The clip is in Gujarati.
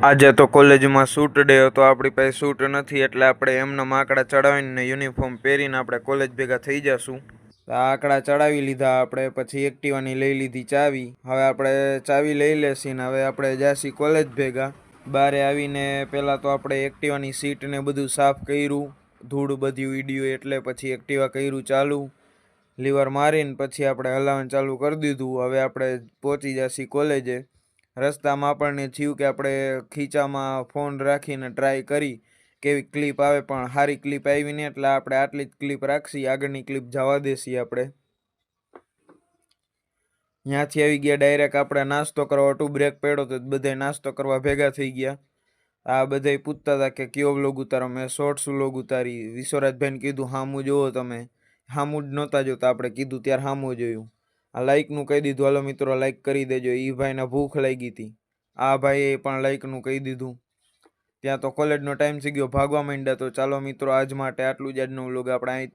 આજે તો કોલેજમાં શૂટ ડે હતો. આપણી પાસે શૂટ નથી એટલે આપણે એમના આંકડા ચડાવીને યુનિફોર્મ પહેરીને આપણે કોલેજ ભેગા થઈ જશું. આ આંકડા ચડાવી લીધા આપણે, પછી એક્ટિવાની લઈ લીધી ચાવી. હવે આપણે ચાવી લઈ લેશી ને હવે આપણે જાશી કોલેજ ભેગા. બારે આવીને પહેલાં તો આપણે એક્ટિવાની સીટ ને બધું સાફ કર્યું, ધૂળ બધી ઉડ્યું એટલે પછી એક્ટિવા કર્યું ચાલુ. લીવર મારીને પછી આપણે હલાવવાનું ચાલુ કરી દીધું. હવે આપણે પહોંચી જશી કોલેજે. રસ્તામાં આપણને થયું કે આપણે ખીચામાં ફોન રાખીને ટ્રાય કરી કેવી ક્લિપ આવે, પણ સારી ક્લિપ આવી નહીં એટલે આપણે આટલી જ ક્લિપ રાખશી, આગળની ક્લિપ જવા દેશી. આપણે ત્યાંથી આવી ગયા ડાયરેક્ટ આપણે નાસ્તો કરવા. ટુ બ્રેક પડ્યો તો બધા નાસ્તો કરવા ભેગા થઈ ગયા. આ બધા પૂછતા હતા કે કયો વ્લોગ ઉતારો. મેં શોર્ટ્સ વ્લોગ ઉતારી. વિશ્વરાજભાઈને કીધું હામું જોવો, તમે હામું જ નહોતા જોતા. આપણે કીધું ત્યારે હામું જોયું. આ લાઇકનું કહી દીધું, હાલો મિત્રો લાઇક કરી દેજો. એ ભાઈને ભૂખ લાગી હતી, આ ભાઈએ પણ લાઇકનું કહી દીધું. ત્યાં તો કોલેજનો ટાઈમ થઈ ગયો, ભાગવા માંડ્યા. તો ચાલો મિત્રો, આજ માટે આટલું જ. આજનો વ્લોગ આપણે